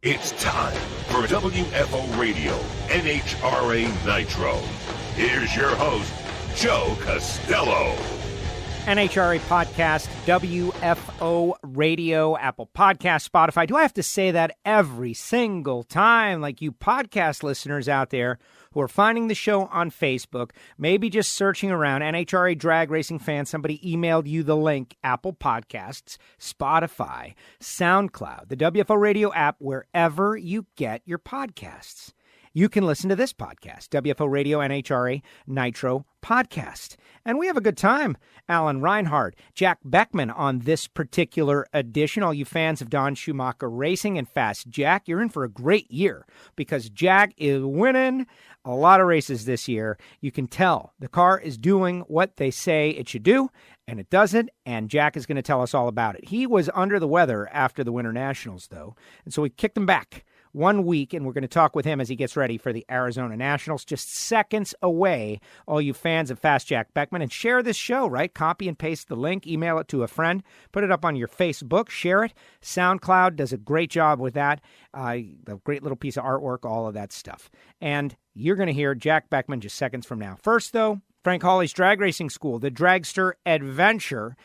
It's time for WFO Radio NHRA Nitro. Here's your host, Joe Costello. NHRA Podcast, WFO Radio, Apple Podcast, Spotify. Do I have to say that every single time? Like you podcast listeners out there who are finding the show on Facebook, maybe just searching around, NHRA Drag Racing Fans, somebody emailed you the link, Apple Podcasts, Spotify, SoundCloud, the WFO Radio app, wherever you get your podcasts. You can listen to this podcast, WFO Radio NHRA Nitro Podcast. And we have a good time. Alan Reinhardt, Jack Beckman on this particular edition. All you fans of Don Schumacher Racing and Fast Jack, you're in for a great year because Jack is winning a lot of races this year. You can tell the car is doing what they say it should do, and it doesn't, and Jack is going to tell us all about it. He was under the weather after the Winter Nationals, though, and so we kicked him back 1 week, and we're going to talk with him as he gets ready for the Arizona Nationals, just seconds away. All you fans of Fast Jack Beckman, and share this show, right? Copy and paste the link, email it to a friend, put it up on your Facebook, share it. SoundCloud does a great job with that. A great little piece of artwork, all of that stuff. And you're going to hear Jack Beckman just seconds from now. First, though, Frank Hawley's Drag Racing School, the Dragster Adventure,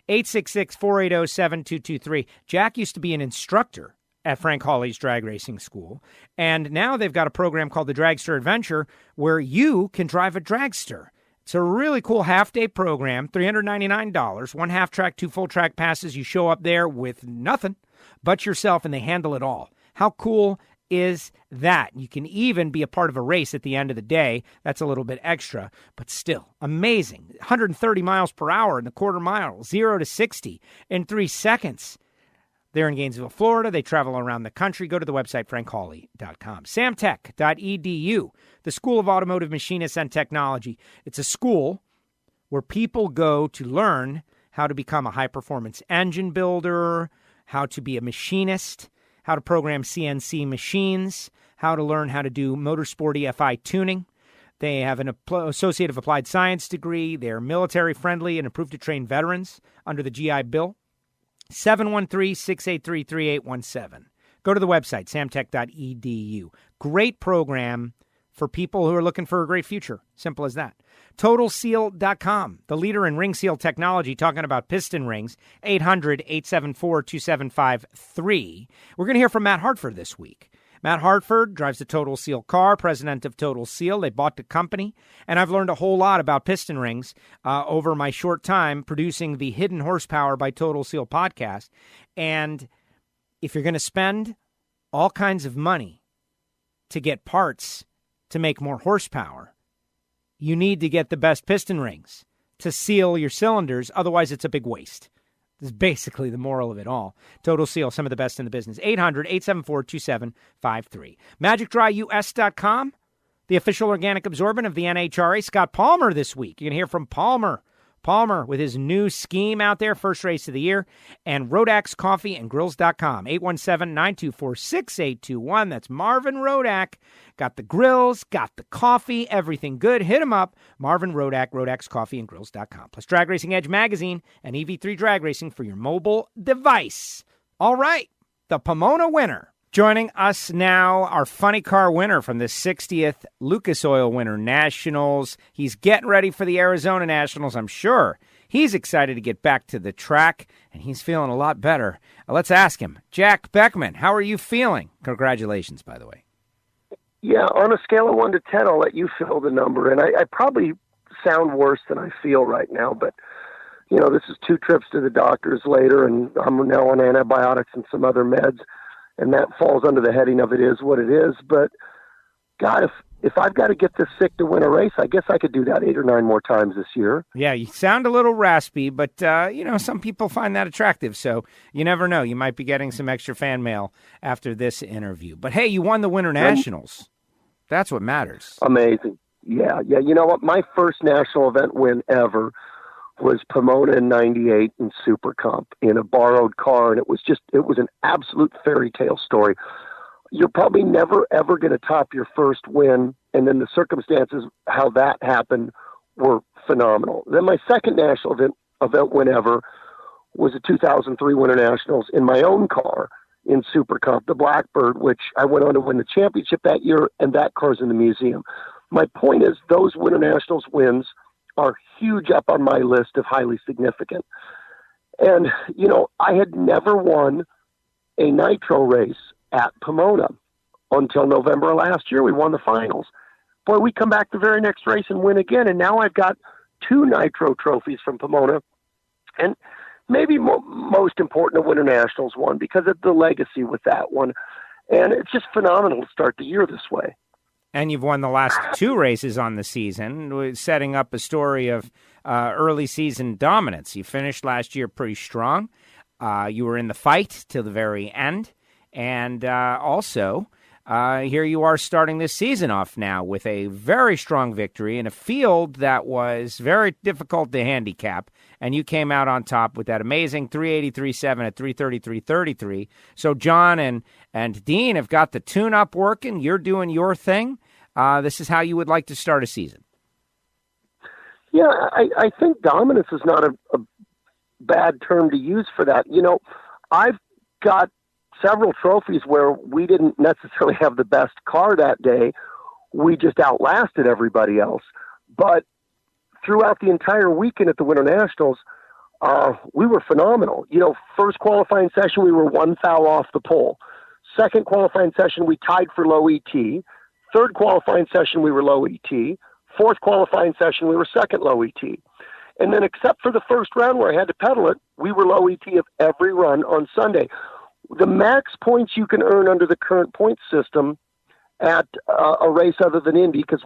866-480-7223. Jack used to be an instructor at Frank Hawley's Drag Racing School. And now they've got a program called the Dragster Adventure where you can drive a dragster. It's a really cool half-day program, $399, 1 half-track, 2 full-track passes. You show up there with nothing but yourself, and they handle it all. How cool is that? You can even be a part of a race at the end of the day. That's a little bit extra, but still amazing. 130 miles per hour in the quarter mile, 0 to 60 in 3 seconds. They're in Gainesville, Florida. They travel around the country. Go to the website, frankhawley.com. Samtech.edu, the School of Automotive Machinists and Technology. It's a school where people go to learn how to become a high-performance engine builder, how to be a machinist, how to program CNC machines, how to learn how to do motorsport EFI tuning. They have an Associate of Applied Science degree. They're military-friendly and approved to train veterans under the GI Bill. 713-683-3817. Go to the website, samtech.edu. Great program for people who are looking for a great future. Simple as that. TotalSeal.com, the leader in ring seal technology, talking about piston rings, 800-874-2753. We're going to hear from Matt Hartford this week. Matt Hartford drives the Total Seal car, president of Total Seal. They bought the company, and I've learned a whole lot about piston rings over my short time producing the Hidden Horsepower by Total Seal podcast. And if you're going to spend all kinds of money to get parts to make more horsepower, you need to get the best piston rings to seal your cylinders. Otherwise, it's a big waste. This is basically the moral of it all. Total Seal, some of the best in the business. 800-874-2753. MagicDryUS.com, the official organic absorbent of the NHRA. Scott Palmer this week. You can hear from Palmer with his new scheme out there, first race of the year. And Rodax Coffee and Grills.com, 817-924-6821. That's Marvin Rodak. Got the grills, got the coffee, everything good. Hit him up, Marvin Rodak, Rodax Coffee and Grills.com. Plus Drag Racing Edge magazine and EV3 Drag Racing for your mobile device. All right, the Pomona winner. Joining us now, our funny car winner from the 60th Lucas Oil Winternationals. He's getting ready for the Arizona Nationals, I'm sure. He's excited to get back to the track, and he's feeling a lot better. Let's ask him. Jack Beckman, how are you feeling? Congratulations, by the way. Yeah, on a scale of 1 to 10, I'll let you fill the number. And I probably sound worse than I feel right now, but, you know, this is 2 trips to the doctors later, and I'm now on antibiotics and some other meds. And that falls under the heading of it is what it is. But, God, if I've got to get this sick to win a race, I guess I could do that 8 or 9 more times this year. Yeah, you sound a little raspy, but, some people find that attractive. So you never know. You might be getting some extra fan mail after this interview. But, hey, you won the Winter Nationals. That's what matters. Amazing. Yeah. You know what? My first national event win ever was Pomona in 98 in Super Comp in a borrowed car. And it was an absolute fairy tale story. You're probably never, ever going to top your first win. And then the circumstances, how that happened, were phenomenal. Then my second national event win ever was the 2003 Winter Nationals in my own car in Super Cup, the Blackbird, which I went on to win the championship that year, and that car's in the museum. My point is those Winter Nationals wins are huge up on my list of highly significant. And, I had never won a nitro race at Pomona until November of last year. We won the finals. Boy, we come back the very next race and win again, and now I've got 2 nitro trophies from Pomona. And maybe most important, a Winter Nationals one because of the legacy with that one. And it's just phenomenal to start the year this way. And you've won the last 2 races on the season, setting up a story of early season dominance. You finished last year pretty strong. You were in the fight till the very end. And also, here you are starting this season off now with a very strong victory in a field that was very difficult to handicap. And you came out on top with that amazing 383.7 at 333.33. So John and Dean have got the tune-up working. You're doing your thing. This is how you would like to start a season. Yeah, I think dominance is not a bad term to use for that. I've got several trophies where we didn't necessarily have the best car that day. We just outlasted everybody else. But throughout the entire weekend at the Winter Nationals, we were phenomenal. First qualifying session, we were 1 foul off the pole. Second qualifying session, we tied for low ET. Third qualifying session, we were low ET. Fourth qualifying session, we were second low ET. And then except for the first round where I had to pedal it, we were low ET of every run on Sunday. The max points you can earn under the current point system at a race other than Indy, because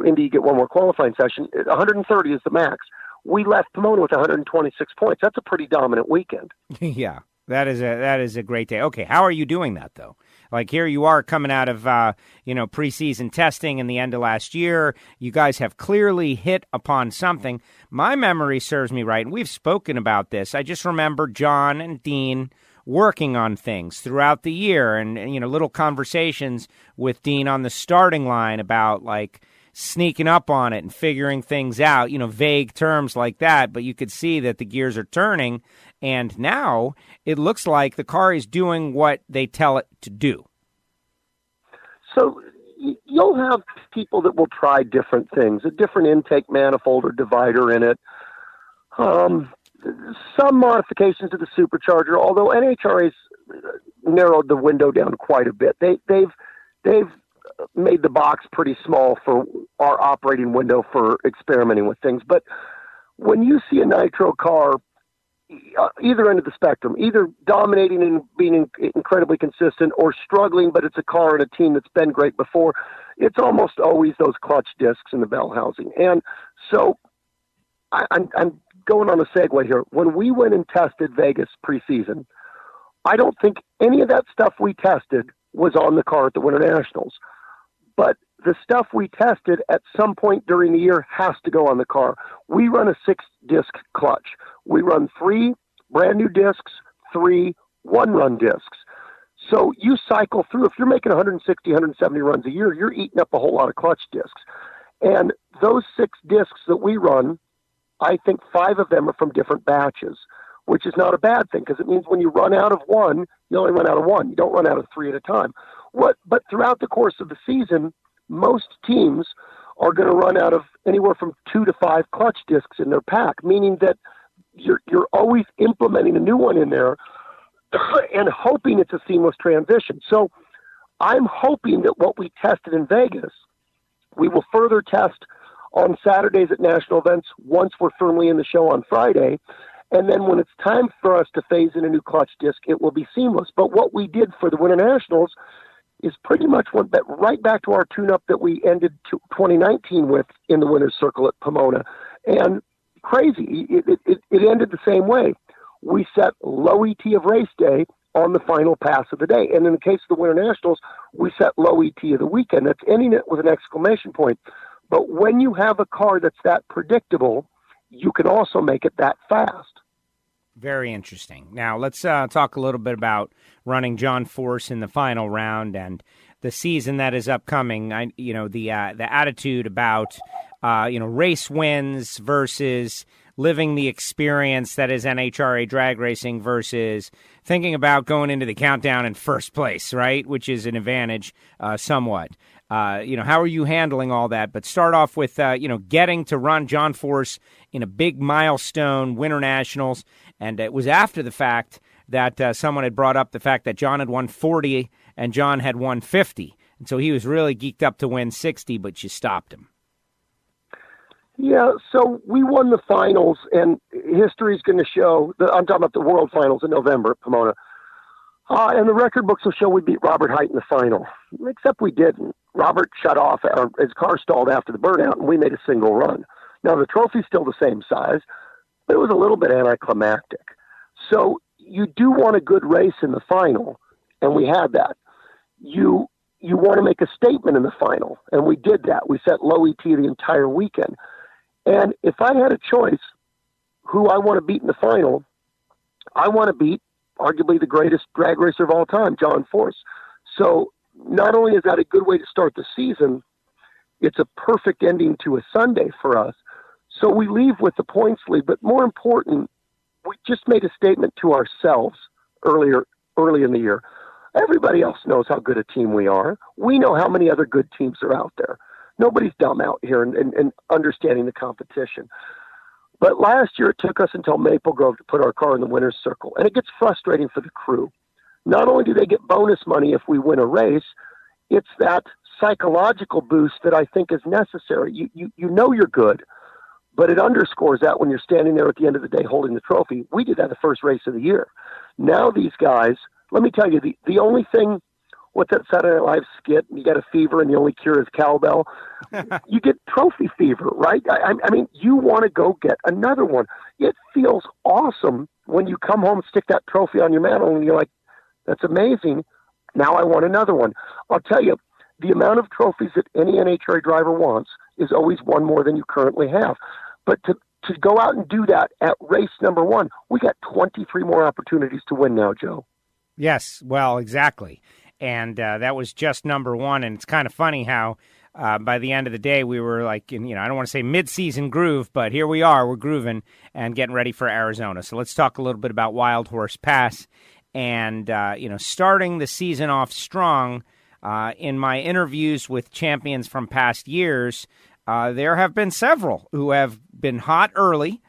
Indy you get one more qualifying session, 130 is the max. We left Pomona with 126 points. That's a pretty dominant weekend. Yeah, that is a great day. Okay, how are you doing that, though? Like here you are coming out of, preseason testing in the end of last year. You guys have clearly hit upon something. My memory serves me right, and we've spoken about this. I just remember John and Dean working on things throughout the year and little conversations with Dean on the starting line about like sneaking up on it and figuring things out, vague terms like that. But you could see that the gears are turning. And now it looks like the car is doing what they tell it to do. So you'll have people that will try different things, a different intake manifold or divider in it. Some modifications to the supercharger, although NHRA's narrowed the window down quite a bit. They've made the box pretty small for our operating window for experimenting with things. But when you see a nitro car, either end of the spectrum, either dominating and being incredibly consistent or struggling, but it's a car and a team that's been great before, it's almost always those clutch discs in the bell housing. And so I'm going on a segue here. When we went and tested Vegas preseason, I don't think any of that stuff we tested was on the car at the Winter Nationals. But the stuff we tested at some point during the year has to go on the car. We run a 6-disc clutch. We run 3 brand new discs, 3 one-run discs. So you cycle through, if you're making 160, 170 runs a year, you're eating up a whole lot of clutch discs. And those 6 discs that we run, I think 5 of them are from different batches, which is not a bad thing because it means when you run out of one, you only run out of one. You don't run out of 3 at a time. But throughout the course of the season, most teams are going to run out of anywhere from 2 to 5 clutch discs in their pack, meaning that you're always implementing a new one in there and hoping it's a seamless transition. So I'm hoping that what we tested in Vegas, we will further test on Saturdays at national events once we're firmly in the show on Friday. And then when it's time for us to phase in a new clutch disc, it will be seamless. But what we did for the Winter Nationals is pretty much went right back to our tune-up that we ended 2019 with in the Winner's Circle at Pomona. And crazy, it ended the same way. We set low ET of race day on the final pass of the day. And in the case of the Winter Nationals, we set low ET of the weekend. That's ending it with an exclamation point. But when you have a car that's that predictable, you can also make it that fast. Very interesting. Now, let's talk a little bit about running John Force in the final round and the season that is upcoming. The attitude about, race wins versus living the experience that is NHRA drag racing versus thinking about going into the countdown in first place, right, which is an advantage somewhat. How are you handling all that? But start off with, getting to run John Force in a big milestone Winter Nationals. And it was after the fact that someone had brought up the fact that John had won 40 and John had won 50. And so he was really geeked up to win 60, but you stopped him. Yeah, so we won the finals, and history's going to show, I'm talking about the World Finals in November at Pomona. And the record books will show we beat Robert Hight in the final, except we didn't. Robert shut off, his car stalled after the burnout, and we made a single run. Now, the trophy's still the same size, but it was a little bit anticlimactic. So you do want a good race in the final, and we had that. You want to make a statement in the final, and we did that. We set low ET the entire weekend. And if I had a choice who I want to beat in the final, I want to beat arguably the greatest drag racer of all time, John Force. So not only is that a good way to start the season, it's a perfect ending to a Sunday for us. So we leave with the points lead, but more important, we just made a statement to ourselves early in the year. Everybody else knows how good a team we are. We know how many other good teams are out there. Nobody's dumb out here and understanding the competition. But last year, it took us until Maple Grove to put our car in the winner's circle. And it gets frustrating for the crew. Not only do they get bonus money if we win a race, it's that psychological boost that I think is necessary. You know you're good, but it underscores that when you're standing there at the end of the day holding the trophy. We did that the first race of the year. Now these guys, let me tell you, the only thing, what's that Saturday Night Live skit? You got a fever and the only cure is cowbell. You get trophy fever, right? I mean, you want to go get another one. It feels awesome when you come home, stick that trophy on your mantle, and you're like, that's amazing. Now I want another one. I'll tell you, the amount of trophies that any NHRA driver wants is always one more than you currently have. But to go out and do that at race number one, we got 23 more opportunities to win now, Joe. Yes, well, exactly. And that was just number one. And it's kind of funny how by the end of the day, we were like, I don't want to say mid-season groove, but here we are. We're grooving and getting ready for Arizona. So let's talk a little bit about Wild Horse Pass. And, starting the season off strong, in my interviews with champions from past years, there have been several who have been hot early,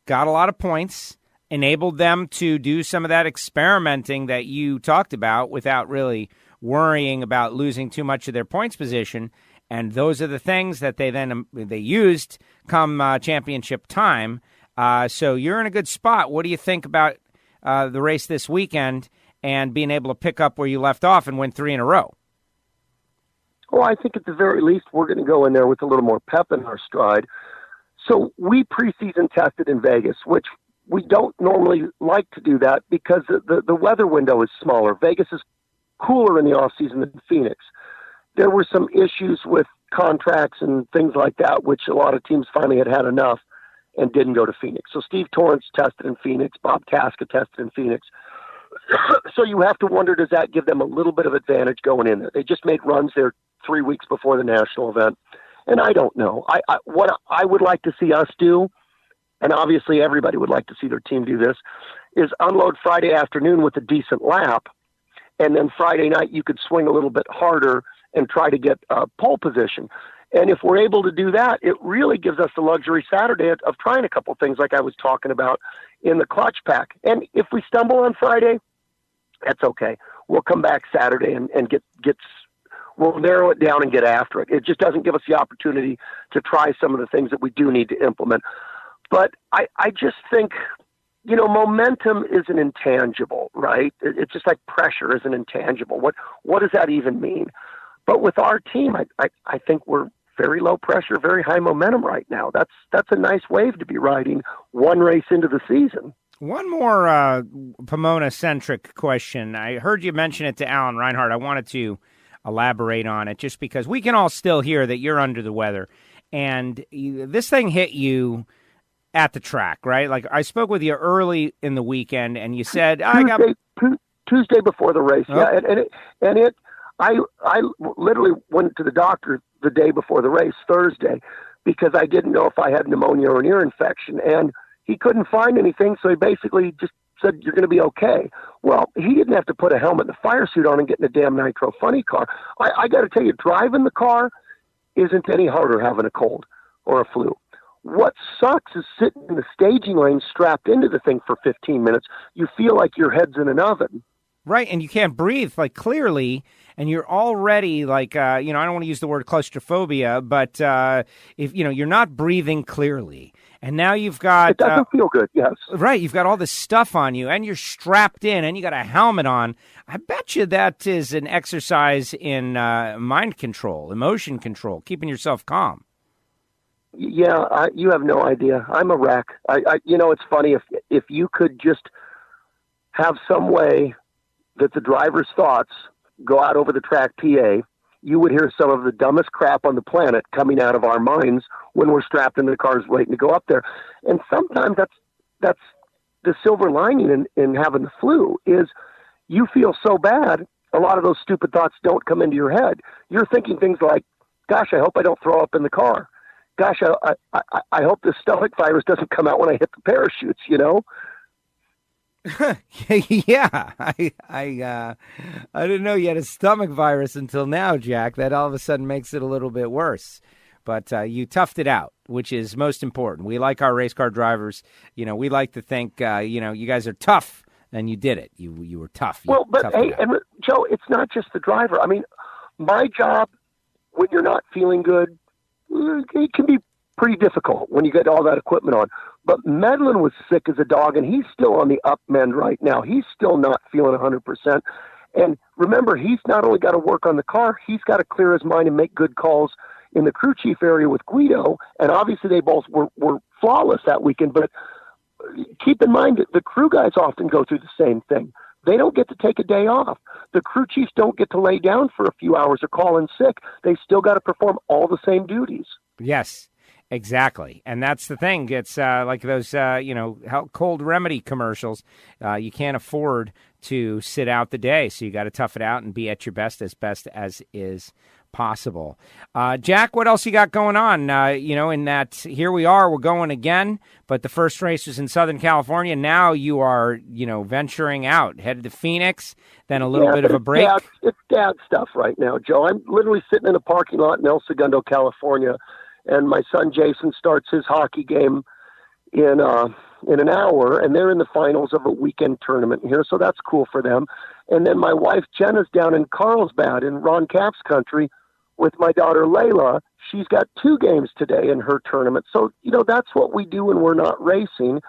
got a lot of points, enabled them to do some of that experimenting that you talked about without really worrying about losing too much of their points position. And those are the things that they used come championship time. So you're in a good spot. What do you think about the race this weekend and being able to pick up where you left off and win 3 in a row? Well, I think at the very least, we're going to go in there with a little more pep in our stride. So we preseason tested in Vegas, which we don't normally like to do that because the weather window is smaller. Vegas is cooler in the off season than Phoenix. There were some issues with contracts and things like that, which a lot of teams finally had enough and didn't go to Phoenix. So Steve Torrance tested in Phoenix. Bob Casca tested in Phoenix. So you have to wonder, does that give them a little bit of advantage going in there? They just made runs there 3 weeks before the national event. And I don't know. What I would like to see us do, and obviously everybody would like to see their team do this, is unload Friday afternoon with a decent lap, and then Friday night you could swing a little bit harder and try to get pole position. And if we're able to do that, it really gives us the luxury Saturday of trying a couple things like I was talking about in the clutch pack. And if we stumble on Friday, that's okay. We'll come back Saturday and we'll narrow it down and get after it. It just doesn't give us the opportunity to try some of the things that we do need to implement. But I just think, momentum is an intangible, right? It's just like pressure is an intangible. What does that even mean? But with our team, I think we're very low pressure, very high momentum right now. That's a nice wave to be riding one race into the season. One more Pomona-centric question. I heard you mention it to Alan Reinhart. I wanted to elaborate on it just because we can all still hear that you're under the weather. And this thing hit you at the track, right? Like I spoke with you early in the weekend and you said, Tuesday before the race. Oh. Yeah. I literally went to the doctor the day before the race, Thursday, because I didn't know if I had pneumonia or an ear infection. And he couldn't find anything, so he basically just said you're going to be okay. Well, he didn't have to put a helmet and a fire suit on and get in a damn nitro funny car. I got to tell you, driving the car isn't any harder having a cold or a flu. What sucks is sitting in the staging lane strapped into the thing for 15 minutes. You feel like your head's in an oven. Right, and you can't breathe, like, clearly, and you're already, like, I don't want to use the word claustrophobia, but if you're not breathing clearly, and now you've got... It doesn't feel good, yes. Right, you've got all this stuff on you, and you're strapped in, and you got a helmet on. I bet you that is an exercise in mind control, emotion control, keeping yourself calm. Yeah, you have no idea. I'm a wreck. It's funny, if you could just have some way that the driver's thoughts go out over the track PA, you would hear some of the dumbest crap on the planet coming out of our minds when we're strapped in the cars waiting to go up there. And sometimes that's the silver lining in having the flu is you feel so bad, a lot of those stupid thoughts don't come into your head. You're thinking things like, gosh, I hope I don't throw up in the car. Gosh, I hope this stomach virus doesn't come out when I hit the parachutes, Yeah, I didn't know you had a stomach virus until now, Jack. That all of a sudden makes it a little bit worse. But you toughed it out, which is most important. We like our race car drivers. We like to think, you guys are tough, and you did it. You were tough. Well, but hey, and Joe, it's not just the driver. I mean, my job, when you're not feeling good, it can be pretty difficult when you get all that equipment on. But Medlin was sick as a dog, and he's still on the up mend right now. He's still not feeling 100%. And remember, he's not only got to work on the car, he's got to clear his mind and make good calls in the crew chief area with Guido. And obviously they both were flawless that weekend. But keep in mind that the crew guys often go through the same thing. They don't get to take a day off. The crew chiefs don't get to lay down for a few hours or call in sick. They still got to perform all the same duties. Yes. Exactly. And that's the thing. It's like those, cold remedy commercials. You can't afford to sit out the day. So you got to tough it out and be at your best as is possible. Jack, what else you got going on? In that here we are, we're going again, but the first race was in Southern California. Now you are, venturing out, headed to Phoenix, then a little bit of a break. It's dad stuff right now, Joe. I'm literally sitting in a parking lot in El Segundo, California, and my son Jason starts his hockey game in an hour, and they're in the finals of a weekend tournament here, so that's cool for them. And then my wife Jenna's down in Carlsbad in Ron Cap's country with my daughter Layla. She's got 2 games today in her tournament. So, that's what we do when we're not racing.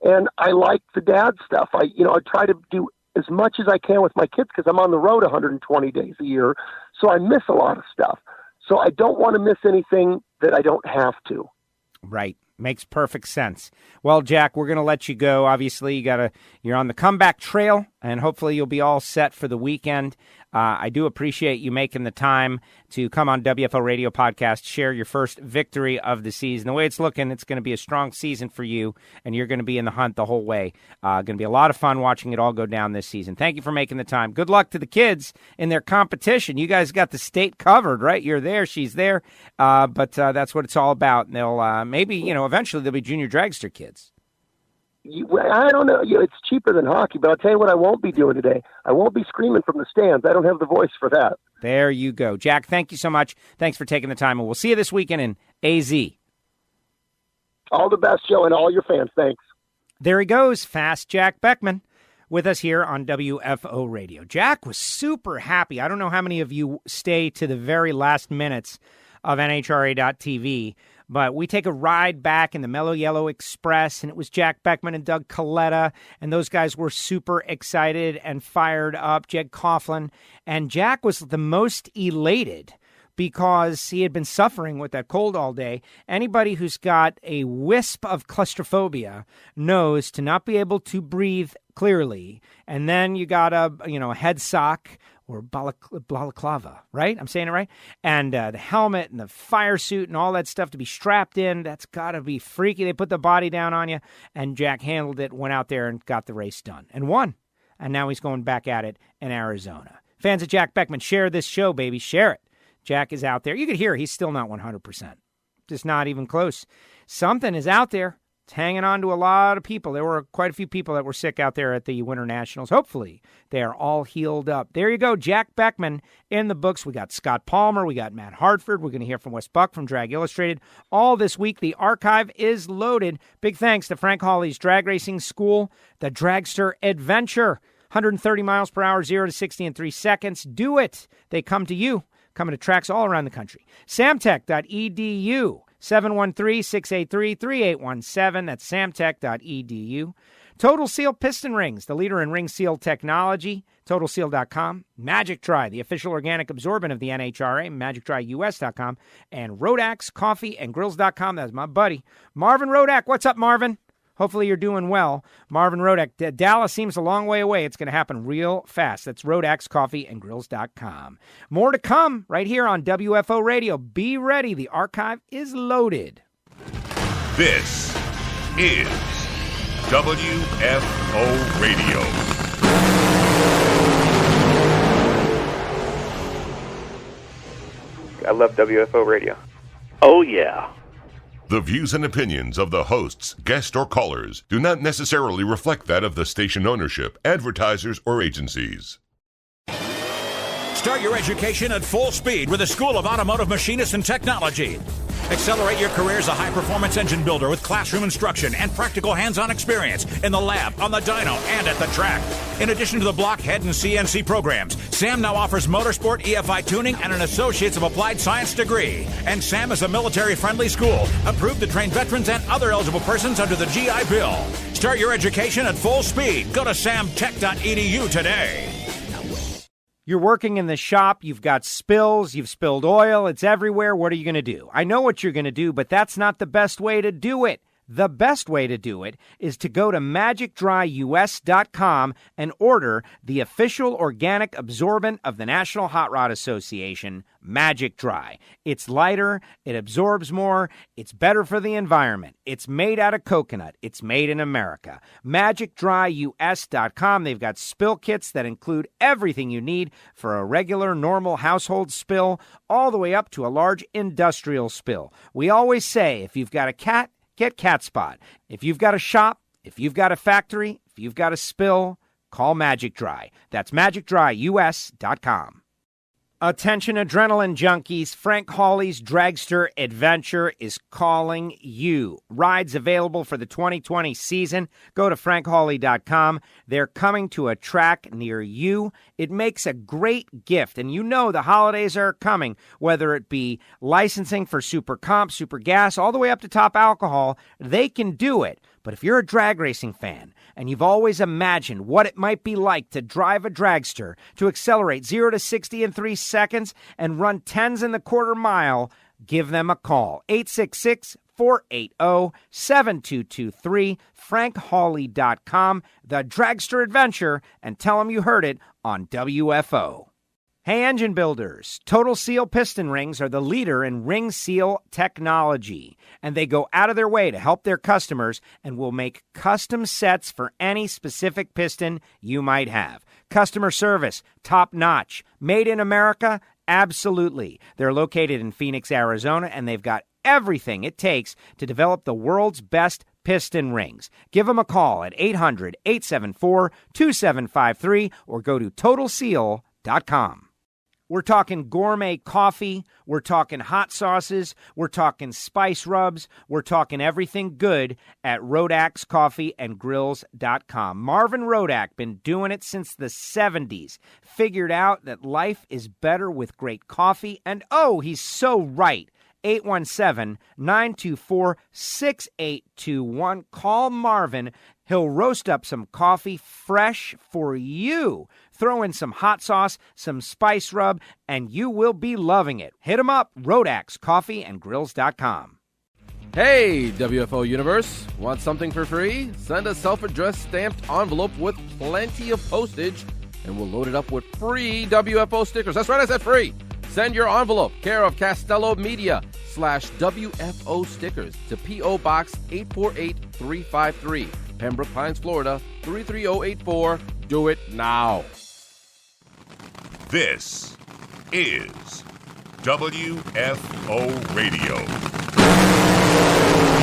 And I like the dad stuff. I try to do as much as I can with my kids because I'm on the road 120 days a year. So I miss a lot of stuff. So I don't want to miss anything that I don't have to. Right. Makes perfect sense. Well, Jack, we're going to let you go. Obviously, you're on the comeback trail, and hopefully you'll be all set for the weekend. I do appreciate you making the time to come on WFO Radio Podcast, share your first victory of the season. The way it's looking, it's going to be a strong season for you, and you're going to be in the hunt the whole way. Going to be a lot of fun watching it all go down this season. Thank you for making the time. Good luck to the kids in their competition. You guys got the state covered, right? You're there, she's there, but that's what it's all about. And they'll maybe, eventually they'll be junior dragster kids. I don't know. It's cheaper than hockey, but I'll tell you what I won't be doing today. I won't be screaming from the stands. I don't have the voice for that. There you go. Jack, thank you so much. Thanks for taking the time, and we'll see you this weekend in AZ. All the best, Joe, and all your fans. Thanks. There he goes, Fast Jack Beckman, with us here on WFO Radio. Jack was super happy. I don't know how many of you stay to the very last minutes of NHRA.TV, but we take a ride back in the Mellow Yellow Express, and it was Jack Beckman and Doug Coletta, and those guys were super excited and fired up, Jed Coughlin, and Jack was the most elated because he had been suffering with that cold all day. Anybody who's got a wisp of claustrophobia knows to not be able to breathe clearly, and then you got a head sock or balaclava, right? I'm saying it right? And the helmet and the fire suit and all that stuff to be strapped in, that's got to be freaky. They put the body down on you, and Jack handled it, went out there and got the race done and won. And now he's going back at it in Arizona. Fans of Jack Beckman, share this show, baby. Share it. Jack is out there. You can hear he's still not 100%. Just not even close. Something is out there. It's hanging on to a lot of people. There were quite a few people that were sick out there at the Winter Nationals. Hopefully, they are all healed up. There you go, Jack Beckman in the books. We got Scott Palmer. We got Matt Hartford. We're going to hear from Wes Buck from Drag Illustrated. All this week, the archive is loaded. Big thanks to Frank Hawley's Drag Racing School, the Dragster Adventure. 130 miles per hour, 0 to 60 in 3 seconds. Do it. They come to you. Coming to tracks all around the country. Samtech.edu. 713-683-3817. That's samtech.edu. Total Seal Piston Rings, the leader in ring seal technology. TotalSeal.com. Magic Dry, the official organic absorbent of the NHRA. MagicDryUS.com. And Rodax Coffee and Grills.com. That's my buddy, Marvin Rodak. What's up, Marvin? Hopefully you're doing well. Marvin Rodak. Dallas seems a long way away. It's going to happen real fast. That's Rodax Coffee and Grills.com. More to come right here on WFO Radio. Be ready. The archive is loaded. This is WFO Radio. I love WFO Radio. Oh, yeah. The views and opinions of the hosts, guests, or callers do not necessarily reflect that of the station ownership, advertisers, or agencies. Start your education at full speed with the School of Automotive Machinists and Technology. Accelerate your career as a high-performance engine builder with classroom instruction and practical hands-on experience in the lab, on the dyno, and at the track. In addition to the blockhead and CNC programs, SAM now offers motorsport, EFI tuning, and an Associates of Applied Science degree. And SAM is a military-friendly school, approved to train veterans and other eligible persons under the GI Bill. Start your education at full speed. Go to samtech.edu today. You're working in the shop, you've got spills, you've spilled oil, it's everywhere. What are you going to do? I know what you're going to do, but that's not the best way to do it. The best way to do it is to go to magicdryus.com and order the official organic absorbent of the National Hot Rod Association, Magic Dry. It's lighter, it absorbs more, it's better for the environment. It's made out of coconut. It's made in America. magicdryus.com. They've got spill kits that include everything you need for a regular, normal household spill, all the way up to a large industrial spill. We always say, if you've got a cat, get Cat Spot. If you've got a shop, if you've got a factory, if you've got a spill, call Magic Dry. That's magicdryus.com. Attention adrenaline junkies, Frank Hawley's Dragster Adventure is calling you. Rides available for the 2020 season. Go to frankhawley.com. They're coming to a track near you. It makes a great gift, and you know the holidays are coming, whether it be licensing for super comp, super gas, all the way up to top alcohol, they can do it. But if you're a drag racing fan and you've always imagined what it might be like to drive a dragster, to accelerate 0 to 60 in 3 seconds and run 10s in the quarter mile, give them a call. 866-480-7223, frankhawley.com, the Dragster Adventure, and tell them you heard it on WFO. Hey, engine builders, Total Seal piston rings are the leader in ring seal technology, and they go out of their way to help their customers and will make custom sets for any specific piston you might have. Customer service, top notch. Made in America? Absolutely. They're located in Phoenix, Arizona, and they've got everything it takes to develop the world's best piston rings. Give them a call at 800-874-2753 or go to TotalSeal.com. We're talking gourmet coffee, we're talking hot sauces, we're talking spice rubs, we're talking everything good at Rodax Coffee and Grills.com. Marvin Rodak, been doing it since the 70s, figured out that life is better with great coffee, and oh, he's so right. 817-924-6821. Call Marvin. He'll roast up some coffee fresh for you. Throw in some hot sauce, some spice rub, and you will be loving it. Hit him up, Rodax Coffee and Grills.com. Hey, WFO Universe. Want something for free? Send a self-addressed stamped envelope with plenty of postage, and we'll load it up with free WFO stickers. That's right, I said free. Send your envelope, care of Castello Media /WFO stickers to P.O. Box 848353, Pembroke Pines, Florida 33084. Do it now. This is WFO Radio.